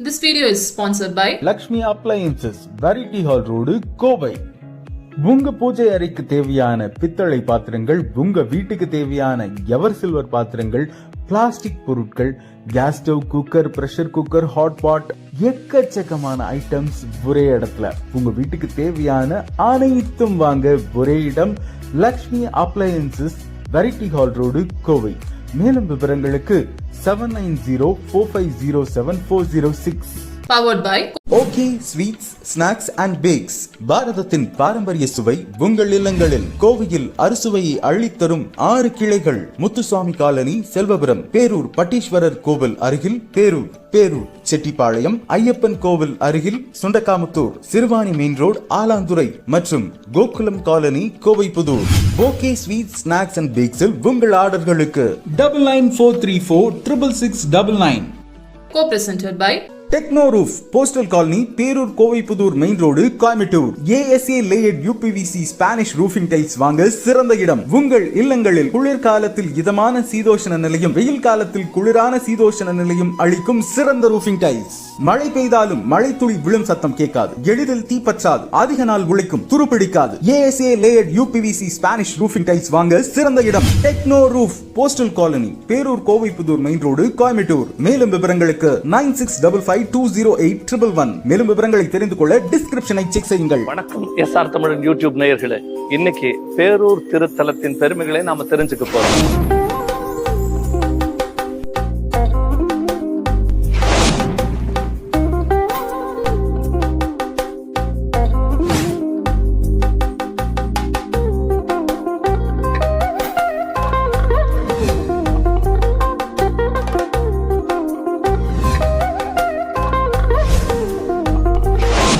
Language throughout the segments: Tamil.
This video is sponsored by Lakshmi Appliances, Variety Hall Road, Kobai. உங்க பூஜை அறைக்கு தேவையான பித்தளை பாத்திரங்கள், உங்க வீட்டுக்கு தேவையான எவர் சில்வர் பாத்திரங்கள், பிளாஸ்டிக் பொருட்கள், gas stove, cooker, pressure cooker, hot pot, எக்கச்சக்கமான ஐட்டம்ஸ் ஒரே இடத்துல. உங்க வீட்டுக்கு தேவையான அனைத்தும் வாங்க ஒரே இடம் Lakshmi appliances, variety hall road, Kovai. மேலும் விவரங்களுக்கு 7904507406. powered by okay sweets, snacks and bakes. பாரதத்தின் பாரம்பரிய சுவை உங்கள் இல்லங்களில். கோவையில் அறுசுவையை அள்ளித்தரும் 6 கிளைகள். முத்துசுவாமி காலனி, செல்வபுரம், பேரூர் பட்டீஸ்வரர் கோவில் அருகில் பேரூர், செட்டிப்பாளையம், ஐயப்பன் கோவில் அருகில் சுண்டக்காமுத்தூர், சிறுவாணி மெயின் ரோடு, ஆலாந்துறை மற்றும் Gokulam colony, Kovai Puthur. Okay sweets, snacks and பேக்ஸில் உங்கள் ஆர்டர்களுக்கு 9943466699. co-presented by techno roof, postal colony, Perur, Kovai Puthur main road, Coimbatore. ASA layered UPVC Spanish roofing tiles வாங்க சிறந்த இடம். உங்கள் இல்லங்களில் குளிர்காலத்தில் இதமான சீதோஷண நிலையம், வெயில் காலத்தில் குளிரான சீதோஷண நிலையம் அளிக்கும் சிறந்த ரூஃபிங் டைல்ஸ். மழை பெய்தாலும் மழை துளி விழும் சத்தம் கேட்காது, எளிதில் தீப்பற்றாது, அதிக நாள் உழைக்கும், துருப்பிடிக்காது. ASA layered UPVC Spanish roofing tiles வாங்க சிறந்த இடம் techno roof, postal colony, Perur, Kovai Puthur main road, Coimbatore. மேலும் விவரங்களுக்கு 9655208111. மேலும் விவரங்களை தெரிந்து கொள்ள டிஸ்கிரிப்ஷனை செக் செய்யுங்கள். வணக்கம் எஸ்ஆர் தமிழன் யூடியூப் நேயர்களே, இன்னைக்கு பேரூர் திருத்தலத்தின் பெருமைகளை நாம தெரிஞ்சுக்க போறோம்.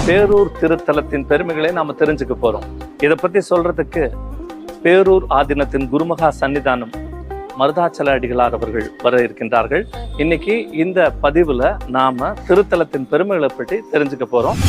பேரூர் திருத்தலத்தின் பெருமைகளை நாம தெரிஞ்சுக்க போறோம். இதை பத்தி சொல்றதுக்கு பேரூர் ஆதீனத்தின் குருமகா சன்னிதானம் மருதாச்சல அடிகளார் அவர்கள் வர இருக்கின்றார்கள். இன்னைக்கு இந்த பதிவுல நாம திருத்தலத்தின் பெருமைகளை பற்றி தெரிஞ்சுக்க போறோம்.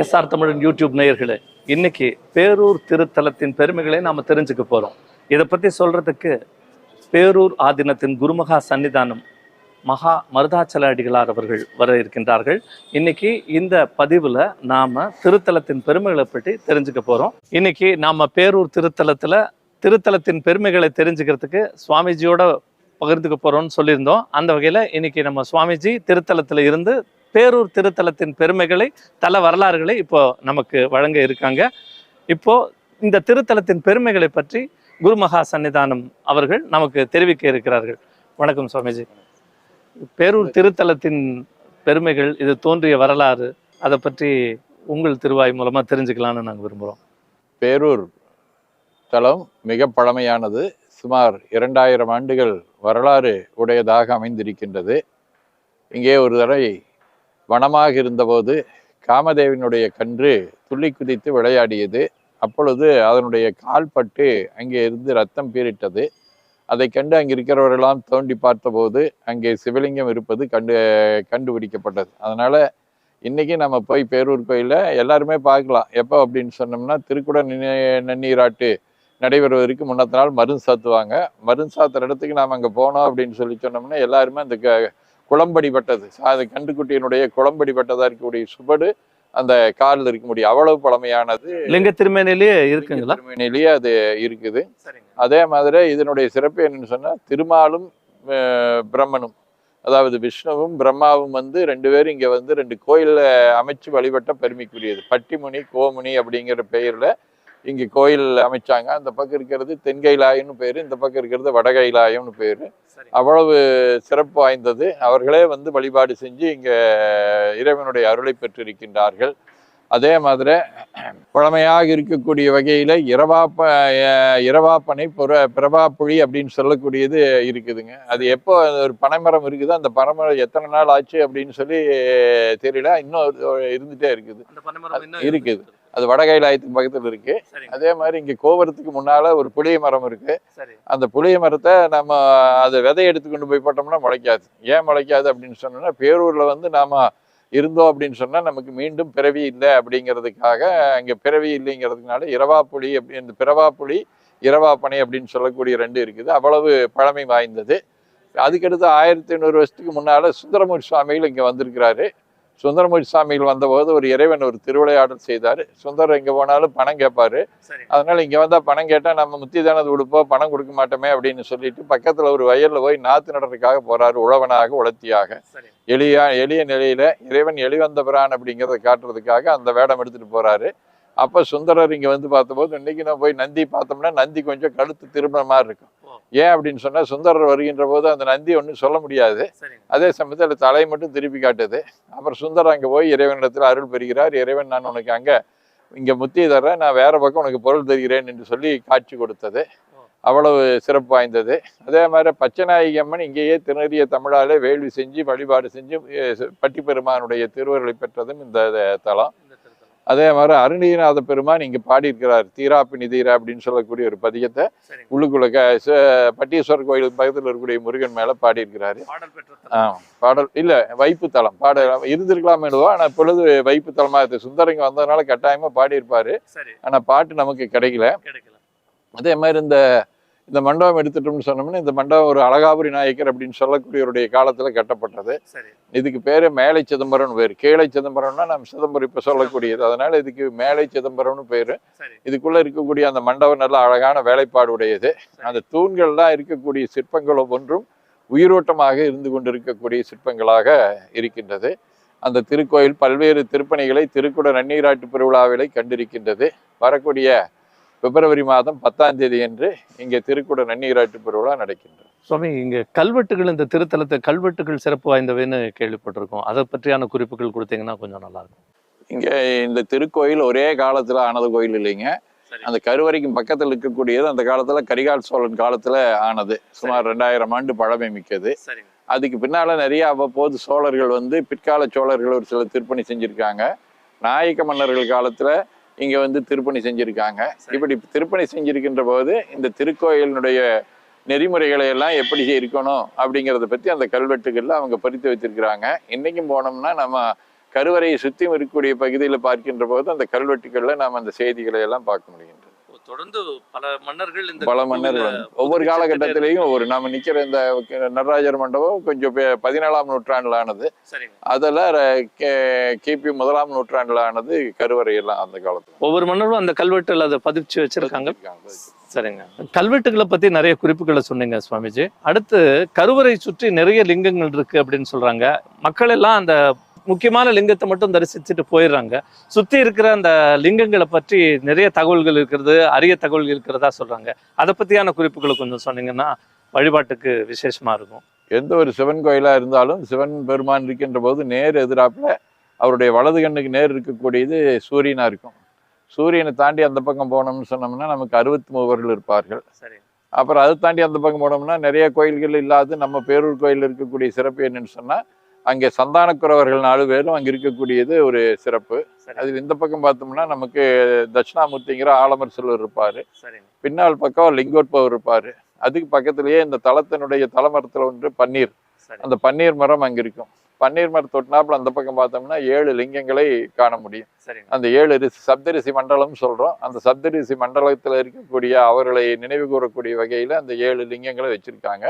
எஸ்ஆர் தமிழன் யூடியூப் நேயர்களே, இன்னைக்கு பேரூர் திருத்தலத்தின் பெருமைகளை நாம தெரிஞ்சுக்க போறோம். இதை பத்தி சொல்றதுக்கு பேரூர் ஆதீனத்தின் குருமகா சன்னிதானம் மகா மருதாச்சல அடிகளார் அவர்கள் வர இருக்கின்றார்கள். இன்னைக்கு இந்த பதிவுல நாம திருத்தலத்தின் பெருமைகளை பற்றி தெரிஞ்சுக்க போறோம். இன்னைக்கு நாம பேரூர் திருத்தலத்தின் பெருமைகளை தெரிஞ்சுக்கிறதுக்கு சுவாமிஜியோட பகிர்ந்துக்க போறோம்னு சொல்லியிருந்தோம். அந்த வகையில இன்னைக்கு நம்ம சுவாமிஜி திருத்தலத்துல இருந்து பேரூர் திருத்தலத்தின் பெருமைகளை, தல வரலாறுகளை இப்போ நமக்கு வழங்க இருக்காங்க. இப்போ இந்த திருத்தலத்தின் பெருமைகளை பற்றி குருமகா சன்னிதானம் அவர்கள் நமக்கு தெரிவிக்க இருக்கிறார்கள். வணக்கம் சுவாமிஜி. பேரூர் திருத்தலத்தின் பெருமைகள், இது தோன்றிய வரலாறு, அதை பற்றி உங்கள் திருவாய் மூலமா தெரிஞ்சுக்கலாம்னு நாங்கள் விரும்புகிறோம். பேரூர் தலம் மிக பழமையானது. சுமார் 2000 ஆண்டுகள் வரலாறு உடையதாக அமைந்திருக்கின்றது. இங்கே ஒரு தடவை வனமாக இருந்தபோது காமதேவனுடைய கன்று துள்ளி குதித்து விளையாடியது. அப்பொழுது அதனுடைய கால் பட்டு அங்கே இருந்து ரத்தம் பீரிட்டது. அதை கண்டு அங்கே இருக்கிறவர்களெல்லாம் தோண்டி பார்த்தபோது அங்கே சிவலிங்கம் இருப்பது கண்டுபிடிக்கப்பட்டது. அதனால இன்னைக்கு நம்ம போய் பேரூர் கோயிலில் எல்லாருமே பார்க்கலாம். எப்போ அப்படின்னு சொன்னோம்னா, திருக்குட நன்னீராட்டு நடைபெறுவதற்கு முன்னத்த நாள் மருந்து சாத்துவாங்க. மருந்து சாத்துற இடத்துக்கு நாம் அங்கே போனோம் அப்படின்னு சொன்னோம்னா எல்லாருமே அந்த குளம்படிப்பட்டது, அது கண்டுக்குட்டியினுடைய குளம்படிப்பட்டதா இருக்கக்கூடிய சுவடு அந்த காலில் இருக்க முடியும். அவ்வளவு பழமையானது. லிங்க திருமேனிலேயே இருக்குங்களா? திருமேனிலேயே அது இருக்குது. அதே மாதிரி இதனுடைய சிறப்பு என்னன்னு சொன்னா, திருமாலும் பிரம்மனும், அதாவது விஷ்ணுவும் பிரம்மாவும் 2 பேரும் இங்க 2 கோயில்ல அமைச்சு வழிபட்ட பெருமைக்குரியது. பட்டிமுனி, கோமுனி அப்படிங்கிற பெயர்ல இங்க கோயில் அமைச்சாங்க. அந்த பக்கம் இருக்கிறது தென்கைலாயம்னு பேரு, இந்த பக்கம் இருக்கிறது வடகைலாயம்னு பேரு. அவ்வளவு சிறப்பு வாய்ந்தது. அவர்களே வழிபாடு செஞ்சு இங்க இறைவனுடைய அருளை பெற்றிருக்கின்றார்கள். அதே மாதிரி பழமையாக இருக்கக்கூடிய வகையில இரவாப்பனை பிரபாப்புழி அப்படின்னு சொல்லக்கூடியது இருக்குதுங்க. அது எப்போ ஒரு பனைமரம் இருக்குது, அந்த பனைமரம் எத்தனை நாள் ஆச்சு அப்படின்னு சொல்லி தெரியல, இன்னும் இருந்துட்டே இருக்குது. இருக்குது. அது வடகைலாயத்துக்கு பக்கத்துல இருக்கு. அதே மாதிரி இங்க கோபுரத்துக்கு முன்னால ஒரு புளிய மரம் இருக்கு. அந்த புளிய மரத்தை நம்ம அதை விதை எடுத்து கொண்டு போய் போட்டோம்னா முளைக்காது. ஏன் முளைக்காது அப்படின்னு சொன்னோம்னா, பேரூர்ல வந்து நாம இருந்தோம் அப்படின்னு சொன்னா நமக்கு மீண்டும் பிறவி இல்லை அப்படிங்கிறதுக்காக, அங்க பிறவி இல்லைங்கிறதுனால இரவா புலி அப்படி, இந்த பிறவா புலி இரவா பனை அப்படின்னு சொல்லக்கூடிய 2 இருக்குது. அவ்வளவு பழமை வாய்ந்தது. அதுக்கடுத்து 1500 வருஷத்துக்கு முன்னால சுந்தரமூர்த்தி சுவாமிகள் இங்க வந்திருக்கிறாரு. சுந்தரமூர்த்தி சுவாமிகள் வந்தபோது ஒரு இறைவன் ஒரு திருவிளையாடல் செய்தார். சுந்தரம் எங்க போனாலும் பணம் கேட்பாரு. அதனால இங்க வந்தா பணம் கேட்டா நம்ம முத்தி தானது கொடுப்போம், பணம் கொடுக்க மாட்டோமே அப்படின்னு சொல்லிட்டு பக்கத்துல ஒரு வயல்ல போய் நாத்து நடுறதுக்காக போறாரு. உழவனாக உளத்தியாக எளிய நிலையில இறைவன் எளிவந்த பிரான் அப்படிங்கிறத காட்டுறதுக்காக அந்த வேடம் எடுத்துட்டு போறாரு. அப்ப சுந்தரர் இங்க வந்து பார்த்தபோது, இன்னைக்கு நான் போய் நந்தி பார்த்தோம்னா நந்தி கொஞ்சம் கழுத்து திரும்ப மாதிரி இருக்கும். ஏன் அப்படின்னு சொன்னா, சுந்தரர் வருகின்ற போது அந்த நந்தி ஒன்றும் சொல்ல முடியாது. அதே சமயத்தில் தலை மட்டும் திருப்பி காட்டுது. அப்புறம் சுந்தரர் அங்க போய் இறைவனிடத்துல அருள் பெறுகிறார். இறைவன் நான் உனக்கு இங்க முத்தி தர்றேன், நான் வேற பக்கம் உனக்கு பொருள் தருகிறேன் என்று சொல்லி காட்சி கொடுத்தது. அவ்வளவு சிறப்பு வாய்ந்தது. அதே மாதிரி பச்சைநாயகி அம்மன் இங்கேயே திருநெறிய தமிழாலே வேள்வி செஞ்சு வழிபாடு செஞ்சு பட்டி பெருமானுடைய திருவருளை பெற்றதும் இந்த தலம். அதே மாதிரி அருணகிரிநாத பெருமான் இங்க பாடியிருக்கிறார். தீராப்பி நிதீரா அப்படின்னு சொல்லக்கூடிய ஒரு பதியத்தை உள்ளுக்குள்ள பட்டீஸ்வரர் கோயிலுக்கு பக்கத்தில் இருக்கக்கூடிய முருகன் மேல பாடியிருக்கிறாரு. பாடல் இல்ல, வைப்பு தலம் பாடல் இருந்திருக்கலாம் எழுதுவா. ஆனா இப்பொழுது வைப்பு தலமா இருக்கு. சுந்தரங்க வந்ததுனால கட்டாயமா பாடியிருப்பாரு. ஆனா பாட்டு நமக்கு கிடைக்கல. அதே மாதிரி இந்த மண்டபம் எடுத்துட்டோம்னு சொன்னோம்னா, இந்த மண்டபம் ஒரு அழகாபுரி நாயக்கர் அப்படின்னு சொல்லக்கூடியவருடைய காலத்துல கட்டப்பட்டது. இதுக்கு பேரு மேலை சிதம்பரம் பேரு. கீழை சிதம்பரம்னா நம்ம சிதம்பரம் இப்ப சொல்லக்கூடியது. அதனால இதுக்கு மேலை சிதம்பரம்னு பேரு. இதுக்குள்ள இருக்கக்கூடிய அந்த மண்டபம் நல்ல அழகான வேலைப்பாடு உடையது. அந்த தூண்கள்லாம் இருக்கக்கூடிய சிற்பங்கள் ஒவ்வொன்றும் உயிரோட்டமாக இருந்து கொண்டு இருக்கக்கூடிய சிற்பங்களாக இருக்கின்றது. அந்த திருக்கோயில் பல்வேறு திருப்பணிகளை திருக்குட நன்னீராட்டு பெருவிழாவிலை கண்டிருக்கின்றது. வரக்கூடிய பிப்ரவரி மாதம் 10ஆம் தேதி என்று இங்கே திருக்குட நன்னீராட்டு பெருவிழா நடக்கின்றது. சுவாமி, இங்க கல்வெட்டுகள், இந்த திருத்தலத்தை கல்வெட்டுகள் சிறப்பு வாய்ந்தவைன்னு கேள்விப்பட்டிருக்கோம். அதை பற்றியான குறிப்புகள் கொடுத்தீங்கன்னா கொஞ்சம் நல்லா இருக்கும். இங்க இந்த திருக்கோயில் ஒரே காலத்துல ஆனது கோயில் இல்லைங்க. அந்த கருவறைக்கு பக்கத்தில் இருக்கக்கூடியது அந்த காலத்துல கரிகால் சோழன் காலத்துல ஆனது. சுமார் 2000 ஆண்டு பழமை மிக்கது. அதுக்கு பின்னால நிறைய அவ்வப்போது சோழர்கள் வந்து பிற்கால சோழர்கள் ஒரு சில திருப்பணி செஞ்சிருக்காங்க. நாயக்க மன்னர்கள் காலத்துல இங்க வந்து திருப்பணி செஞ்சிருக்காங்க. இப்படி திருப்பணி செஞ்சிருக்கின்ற போது இந்த திருக்கோயிலினுடைய நெறிமுறைகளை எல்லாம் எப்படி இருக்கணும் அப்படிங்கிறத பத்தி அந்த கல்வெட்டுகள்ல அவங்க பதித்து வச்சிருக்கிறாங்க. இன்னைக்கும் போனோம்னா நம்ம கருவறையை சுத்தி இருக்கக்கூடிய பகுதியில பார்க்கின்ற போது அந்த கல்வெட்டுகள்ல நாம அந்த செய்திகளை எல்லாம் பார்க்க முடிகின்றது. தொடர்ந்து பல மன்னர்கள் ஒவ்வொரு காலகட்டத்திலையும் நாம நிக்கிற இந்த நடராஜர் மண்டபம் கொஞ்சம் 17ஆம் நூற்றாண்டுல ஆனது. அதெல்லாம் கிபி 1ஆம் நூற்றாண்டுல ஆனது. கருவறை எல்லாம் அந்த காலத்துல ஒவ்வொரு மன்னரும் அந்த கல்வெட்டுல அதை பதிச்சு வச்சிருக்காங்க. சரிங்க. கல்வெட்டுகளை பத்தி நிறைய குறிப்புகளை சொன்னீங்க சுவாமிஜி. அடுத்து கருவறை சுற்றி நிறைய லிங்கங்கள் இருக்கு அப்படின்னு சொல்றாங்க. மக்கள் எல்லாம் அந்த முக்கியமான லிங்கத்தை மட்டும் தரிசிச்சுட்டு போயிடுறாங்க. சுத்தி இருக்கிற அந்த லிங்கங்களை பற்றி நிறைய தகவல்கள் இருக்கிறது, அரிய தகவல்கள் இருக்கிறதா சொல்றாங்க. அதை பத்தியான குறிப்புகளை கொஞ்சம் சொன்னீங்கன்னா வழிபாட்டுக்கு விசேஷமா இருக்கும். எந்த ஒரு சிவன் கோயிலா இருந்தாலும் சிவன் பெருமான் இருக்கின்ற போது நேர் எதிராப்புல அவருடைய வலது கண்ணுக்கு நேர் இருக்கக்கூடியது சூரியனா இருக்கும். சூரியனை தாண்டி அந்த பக்கம் போனோம்னு சொன்னோம்னா நமக்கு 63 இருப்பார்கள். அப்புறம் அதை தாண்டி அந்த பக்கம் போனோம்னா நிறைய கோயில்கள் இல்லாது நம்ம பேரூர் கோயில் இருக்கக்கூடிய சிறப்பு என்னன்னு சொன்னா, அங்கே சந்தானக்குறவர்கள் 4 பேரும் அங்க இருக்கக்கூடியது ஒரு சிறப்பு. அதில் இந்த பக்கம் பார்த்தோம்னா நமக்கு தட்சிணாமூர்த்திங்கிற ஆலமர் செல்வர் இருப்பாரு. பின்னால் பக்கம் லிங்கோத்பவர் இருப்பாரு. அதுக்கு பக்கத்திலேயே இந்த தலத்தினுடைய தலைமரத்துல ஒன்று பன்னீர், அந்த பன்னீர் மரம் அங்க இருக்கும். பன்னீர் மரம் தொட்டினாப்புல அந்த பக்கம் பார்த்தோம்னா 7 லிங்கங்களை காண முடியும். அந்த 7 சப்தரிசி மண்டலம் சொல்றோம். அந்த சப்தரிசி மண்டலத்துல இருக்கக்கூடிய அவர்களை நினைவு கூறக்கூடிய வகையில அந்த 7 லிங்கங்களை வச்சிருக்காங்க.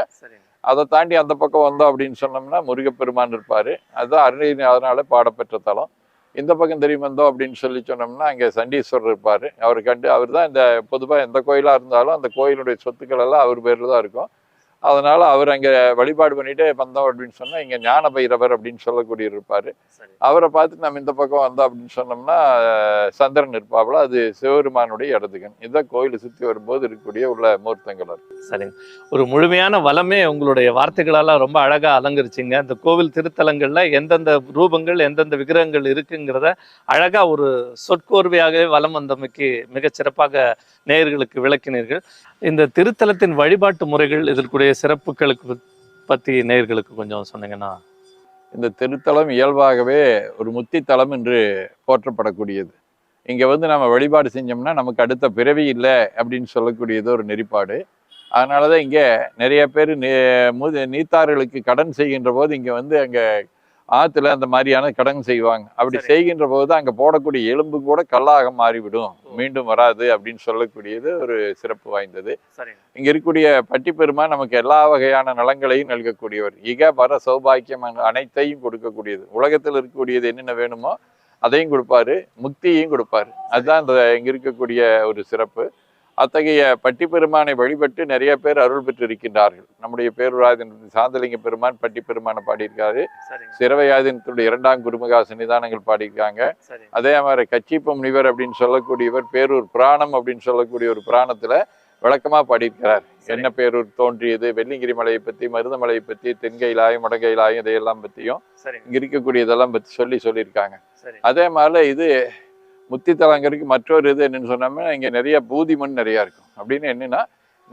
அதை தாண்டி அந்த பக்கம் வந்தோம் அப்படின்னு சொன்னோம்னா முருகப்பெருமான் இருப்பாரு. அதுதான் அருணகிரிநாதனால பாடப்பெற்ற தலம். இந்த பக்கம் தெரியும் வந்தோம் அப்படின்னு சொல்லி சொன்னோம்னா அங்கே சண்டீஸ்வரர் இருப்பாரு. அவர் தான் இந்த பொதுவாக எந்த கோயிலா இருந்தாலும் அந்த கோயிலுடைய சொத்துக்கள் எல்லாம் அவர் பேர்ல தான் இருக்கும். அதனால அவர் அங்க வழிபாடு பண்ணிட்டே வந்தோம் அப்படின்னு சொன்னா இங்க ஞான பைரவர் அப்படின்னு சொல்லக்கூடிய இருப்பாரு. அவரை பார்த்து நம்ம இந்த பக்கம் வந்தோம் அப்படின்னு சொன்னோம்னா சந்திரன் இருப்பாப்புல, அது சிவபெருமானுடைய இடதுகன். இதுதான் கோயிலை சுத்தி வரும்போது இருக்கக்கூடிய உள்ள மூர்த்தங்கள். சரிங்க. ஒரு முழுமையான வளமே உங்களுடைய வார்த்தைகளால ரொம்ப அழகா அலங்கரிச்சிங்க. இந்த கோவில் திருத்தலங்கள்ல எந்தெந்த ரூபங்கள் எந்தெந்த விக்கிரகங்கள் இருக்குங்கிறத அழகா ஒரு சொற்கோர்வையாகவே வலம் வந்தமைக்கு மிகச் சிறப்பாக நேயர்களுக்கு விளக்கினீர்கள். இந்த திருத்தலத்தின் வழிபாட்டு முறைகள், இதற்குடைய சிறப்புகளுக்கு பத்தி நேயர்களுக்கு கொஞ்சம் சொன்னீங்கன்னா. இந்த திருத்தலம் இயல்பாகவே ஒரு முத்தி தலம் என்று போற்றப்படக்கூடியது. இங்க வந்து நம்ம வழிபாடு செஞ்சோம்னா நமக்கு அடுத்த பிறவி இல்லை அப்படின்னு சொல்லக்கூடியது ஒரு நெறிப்பாடு. அதனாலதான் இங்க நிறைய பேர் நீத்தார்களுக்கு கடன் செய்கின்ற போது இங்க வந்து அங்க ஆத்துல அந்த மாதிரியான கடன் செய்வாங்க. அப்படி செய்கின்ற போது அங்க போடக்கூடிய எலும்பு கூட கல்லாக மாறிவிடும், மீண்டும் வராது அப்படின்னு சொல்லக்கூடியது ஒரு சிறப்பு வாய்ந்தது. இங்க இருக்கக்கூடிய பட்டிப்பெருமான் நமக்கு எல்லா வகையான நலங்களையும் நல்கக்கூடியவர். இக வர சௌபாக்கியம் அனைத்தையும் கொடுக்கக்கூடியது. உலகத்தில் இருக்கக்கூடியது என்னென்ன வேணுமோ அதையும் கொடுப்பாரு, முக்தியையும் கொடுப்பாரு. அதுதான் இந்த இங்க இருக்கக்கூடிய ஒரு சிறப்பு. அத்தகைய பட்டிப்பெருமானை வழிபட்டு நிறைய பேர் அருள் பெற்று இருக்கின்றார்கள். நம்முடைய பேரூராதீன சாந்தலிங்க பெருமான் பட்டிப்பெருமானை பாடியிருக்காரு. சிரவையாதீனத்துடைய 2ஆம் குருமகா சன்னிதானங்கள் பாடியிருக்காங்க. அதே மாதிரி கச்சிப்ப முனிவர் அப்படின்னு சொல்லக்கூடியவர் பேரூர் புராணம் அப்படின்னு சொல்லக்கூடிய ஒரு புராணத்துல விளக்கமா பாடியிருக்கிறார். என்ன பேரூர் தோன்றியது, வெள்ளிங்கிரி மலையை பத்தி, மருதமலையை பத்தி, தென்கைலாயம் வடகைலாயம் இதையெல்லாம் பத்தியும் இங்க இருக்கக்கூடியதெல்லாம் பத்தி சொல்லியிருக்காங்க. அதே மாதிரி இது முத்தி தலங்கருக்கு மற்றொரு இது என்னன்னு சொன்னோம்னா இங்க நிறைய பூதி மண் நிறைய இருக்கும். அப்படின்னு என்னன்னா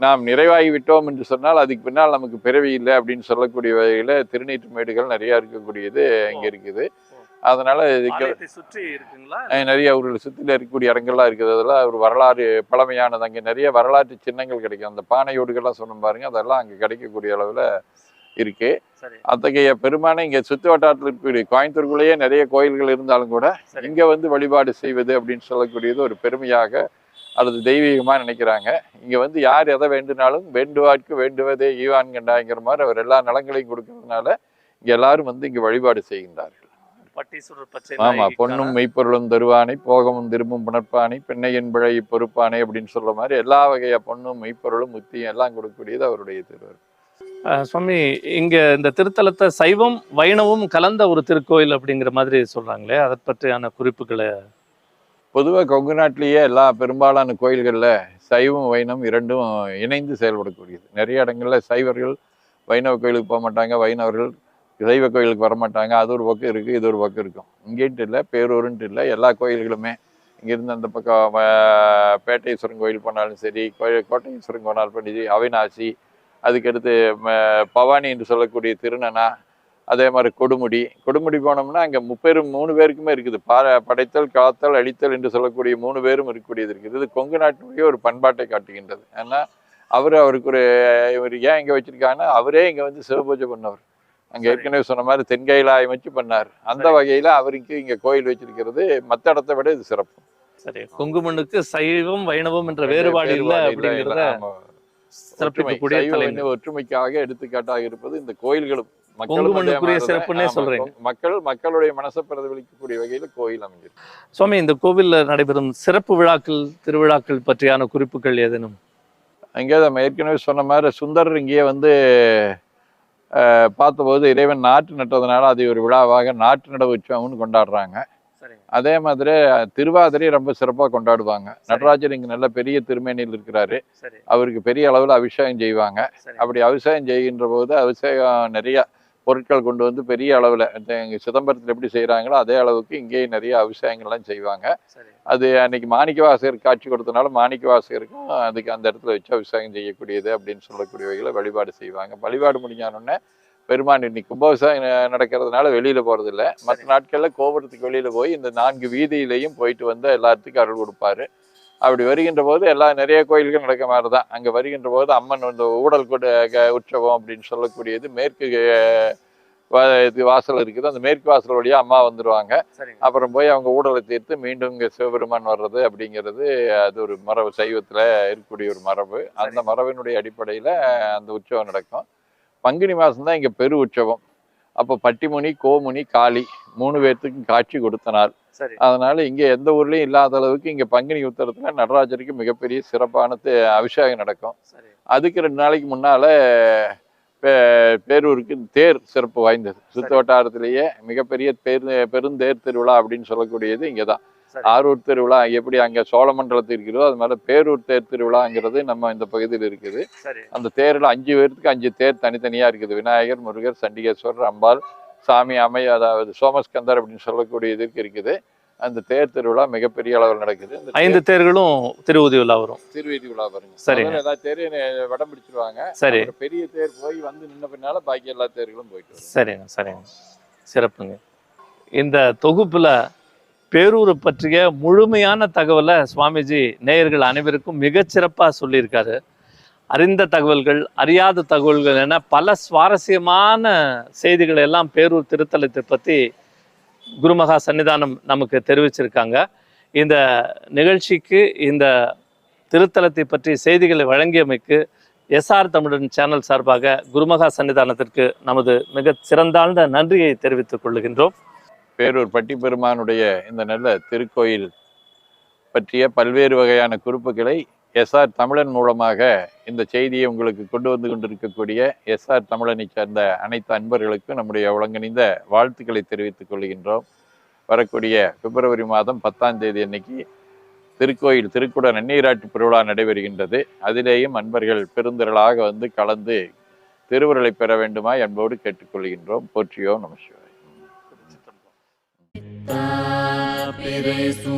நாம் நிறைவாகி விட்டோம் என்று சொன்னால் அதுக்கு பின்னால் நமக்கு பிறவி இல்லை அப்படின்னு சொல்லக்கூடிய வகையில திருநீற்று மேடுகள் நிறைய இருக்கக்கூடியது இங்க இருக்குது. அதனால சுற்றி இருக்குங்களா நிறைய ஊர்கள் சுற்றில இருக்கக்கூடிய இடங்கள்லாம் இருக்குது. அதெல்லாம் ஒரு வரலாறு பழமையானது. அங்கே நிறைய வரலாற்று சின்னங்கள் கிடைக்கும். அந்த பானையோடுகள்லாம் சொன்ன பாருங்க, அதெல்லாம் அங்கே கிடைக்கக்கூடிய அளவுல இருக்கு. அத்தகைய பெருமானை இங்க சுத்து வட்டாரத்தில் இருக்கக்கூடிய கோயம்புத்தூருக்குள்ளேயே நிறைய கோயில்கள் இருந்தாலும் கூட இங்க வந்து வழிபாடு செய்வது அப்படின்னு சொல்லக்கூடியது ஒரு பெருமையாக அல்லது தெய்வீகமா நினைக்கிறாங்க. இங்க வந்து யார் எதை வேண்டுனாலும் வேண்டுவார்க்கு வேண்டுவதே ஈவான் கண்டாங்கிற மாதிரி அவர் எல்லா நலங்களையும் கொடுக்கறதுனால இங்க எல்லாரும் வந்து இங்க வழிபாடு செய்கின்றார்கள். ஆமா, பொன்னும் மெய்ப்பொருளும் தருவானை, போகமும் திரும்பும் புணர்ப்பானை, பெண்ணையின் பிழை பொறுப்பானை அப்படின்னு சொல்ற மாதிரி எல்லா வகையா பொன்னும் மெய்ப்பொருளும் முத்தியும் எல்லாம் கொடுக்கக்கூடியது அவருடைய திருவர். சுவாமி, இங்க இந்த திருத்தலத்தை சைவம் வைணவம் கலந்த ஒரு திருக்கோயில் அப்படிங்கிற மாதிரி சொல்றாங்களே, அதை பற்றியான குறிப்புகளை? பொதுவாக கொங்கு நாட்டிலேயே எல்லா பெரும்பாலான கோயில்களில் சைவம் வைணவம் இரண்டும் இணைந்து செயல்படக்கூடியது. நிறைய இடங்கள்ல சைவர்கள் வைணவ கோயிலுக்கு போக மாட்டாங்க, வைணவர்கள் சைவ கோயிலுக்கு வரமாட்டாங்க. அது ஒரு பக்கம் இருக்கு, இது ஒரு பக்கம் இருக்கும். இங்கேன்ட்டு இல்லை, பேரூருன்ட்டு இல்லை, எல்லா கோயில்களுமே இங்கிருந்து அந்த பக்கம் பேட்டையீஸ்வரன் கோயில் போனாலும் சரி, கோட்டையீஸ்வரன் போனாலும் சரி, அவிநாசி, அதுக்கடுத்து பவானி என்று சொல்லக்கூடிய திருநனா, அதே மாதிரி கொடுமுடி போனோம்னா அங்கே 3 பேருக்குமே இருக்குது. படைத்தல், காத்தல், அழித்தல் என்று சொல்லக்கூடிய 3 பேரும் இருக்கக்கூடியது இருக்குது. இது கொங்கு நாட்டினுடைய ஒரு பண்பாட்டை காட்டுகின்றது. ஏன்னா அவருக்கு இவர் ஏன் இங்கே வச்சிருக்காங்கன்னா அவரே இங்கே வந்து சிவபூஜை பண்ணவர். அங்கே ஏற்கனவே சொன்ன மாதிரி தென்கைலாயம் வச்சு பண்ணார். அந்த வகையில் அவருக்கு இங்கே கோயில் வச்சிருக்கிறது மற்ற இடத்தை விட இது சிறப்பு. சரி, கொங்கு மண்ணுக்கு சைவம் வைணவம் என்ற வேறுபாடு இல்லை அப்படிங்கிறத ஒற்றுமைக்காக எடுத்துக்காட்டாக இருப்பது இந்த கோயில்களும் மக்களுடைய மனசை பிரதிபலிக்கக்கூடிய வகையில கோயில் அமைஞ்சிருக்கு. சுவாமி, இந்த கோவில்ல நடைபெறும் சிறப்பு விழாக்கள், திருவிழாக்கள் பற்றியான குறிப்புகள் ஏதேனும்? அங்கே நம்ம ஏற்கனவே சொன்ன மாதிரி சுந்தரர் இங்கேயே வந்து பார்த்தபோது இறைவன் நாற்று நட்டதுனால அதை ஒரு விழாவாக நாற்று நட உற்சவம்னு கொண்டாடுறாங்க. அதே மாதிரி திருவாதிரை ரொம்ப சிறப்பாக கொண்டாடுவாங்க. நடராஜர் இங்க நல்ல பெரிய திருமேனியில் இருக்கிறாரு. அவருக்கு பெரிய அளவில் அபிஷேகம் செய்வாங்க. அப்படி அபிஷேகம் செய்கின்ற போது அபிஷேகம் நிறைய பொருட்கள் கொண்டு வந்து பெரிய அளவில் இங்கே சிதம்பரத்தில் எப்படி செய்கிறாங்களோ அதே அளவுக்கு இங்கேயும் நிறைய அபிஷேகங்கள்லாம் செய்வாங்க. அது அன்னைக்கு மாணிக்க வாசகர் காட்சி கொடுத்தனால மாணிக்க வாசகருக்கும் அதுக்கு அந்த இடத்துல வச்சு அபிஷேகம் செய்யக்கூடியது அப்படின்னு சொல்லக்கூடிய வகையில் வழிபாடு செய்வாங்க. வழிபாடு முடிஞ்சானோடனே பெருமான் இன்னைக்கு கும்பாபிஷேகம் நடக்கிறதுனால வெளியில போறது இல்லை. மற்ற நாட்கள்ல கோபுரத்துக்கு வெளியில போய் இந்த 4 வீதியிலையும் போயிட்டு வந்து எல்லாத்துக்கும் அருள் கொடுப்பாரு. அப்படி வருகின்ற போது நிறைய கோயில்கள் நடக்க மாதிரிதான். அங்க வருகின்ற போது அம்மன் இந்த ஊடல் உற்சவம் அப்படின்னு சொல்லக்கூடியது மேற்கு வாசல் இருக்குது. அந்த மேற்கு வாசல் வழியா அம்மா வந்துருவாங்க. அப்புறம் போய் அவங்க ஊடலை தீர்த்து மீண்டும் இங்க சிவபெருமான் வர்றது அப்படிங்கிறது அது ஒரு மரபு, சைவத்துல இருக்கக்கூடிய ஒரு மரபு. அந்த மரபினுடைய அடிப்படையில அந்த உற்சவம் நடக்கும். பங்குனி மாதம் தான் இங்கே பெரு உற்சவம். அப்போ பட்டிமுனி, கோமுனி, காளி 3 பேர்த்துக்கும் காட்சி கொடுத்த நாள். அதனால இங்கே எந்த ஊர்லேயும் இல்லாத அளவுக்கு இங்கே பங்குனி உத்தரத்துல நடராஜருக்கு மிகப்பெரிய சிறப்பான அபிஷேகம் நடக்கும். அதுக்கு 2 நாளைக்கு முன்னால பேரூருக்கு தேர் சிறப்பு வாய்ந்தது. சுத்து வட்டாரத்திலேயே மிகப்பெரிய பெருந்தேர் திருவிழா அப்படின்னு சொல்லக்கூடியது இங்கே தான். ஆரூர் திருவிழா எப்படி அங்க சோழமண்டலத்தில் இருக்கிறதோ அது மாதிரி பேரூர் தேர் திருவிழாங்கிறது நம்ம இந்த பகுதியில் இருக்குது. அந்த தேர்ல 5 பேருக்கு 5 தேர் தனித்தனியா இருக்குது. விநாயகர், முருகர், சண்டிகேஸ்வரர், அம்பாள், சாமி, அதாவது சோமஸ்கந்தர் அப்படின்னு சொல்லக்கூடிய இதுக்கு இருக்குது. அந்த தேர் திருவிழா மிகப்பெரிய அளவில் நடக்குது. 5 தேர்களும் திருவீதி விழா வரும். திருவீதி விழா பாருங்க. சரி, எல்லா தேரையும் வடம் பிடிச்சிருவாங்க. சரி, பெரிய தேர் போய் வந்து நின்ன பின்னால பாக்கி எல்லா தேர்களும் போயிட்டு. சரிங்க, சரிங்க, சிறப்புங்க. இந்த தொகுப்புல பேரூரை பற்றிய முழுமையான தகவலை சுவாமிஜி நேயர்கள் அனைவருக்கும் மிகச்சிறப்பாக சொல்லியிருக்காரு. அறிந்த தகவல்கள், அறியாத தகவல்கள் என பல சுவாரஸ்யமான செய்திகள் எல்லாம் பேரூர் திருத்தலத்தை பற்றி குருமகா சன்னிதானம் நமக்கு தெரிவிச்சிருக்காங்க. இந்த நிகழ்ச்சிக்கு இந்த திருத்தலத்தை பற்றி செய்திகளை வழங்கியமைக்கு எஸ்ஆர் தமிழன் சேனல் சார்பாக குருமகா சன்னிதானத்திற்கு நமது மிக சிறந்தாழ்ந்த நன்றியை தெரிவித்துக் கொள்ளுகின்றோம். பேரூர் பட்டிப்பெருமானுடைய இந்த நல்ல திருக்கோயில் பற்றிய பல்வேறு வகையான குறிப்புகளை எஸ்ஆர் தமிழன் மூலமாக இந்த செய்தியை உங்களுக்கு கொண்டு வந்து கொண்டிருக்கக்கூடிய எஸ்ஆர் தமிழனை சேர்ந்த அனைத்து அன்பர்களுக்கும் நம்முடைய ஒழுங்கிணைந்த வாழ்த்துக்களை தெரிவித்துக் கொள்கின்றோம். வரக்கூடிய பிப்ரவரி மாதம் 10ஆம் தேதி அன்னைக்கு திருக்கோயில் திருக்குட நன்னீராட்டு பெருவிழா நடைபெறுகின்றது. அதிலேயும் அன்பர்கள் பெருந்திரளாக வந்து கலந்து திருவுருளை பெற வேண்டுமா என்போடு கேட்டுக்கொள்கின்றோம். போற்றியோ நம சிவாய. Peresu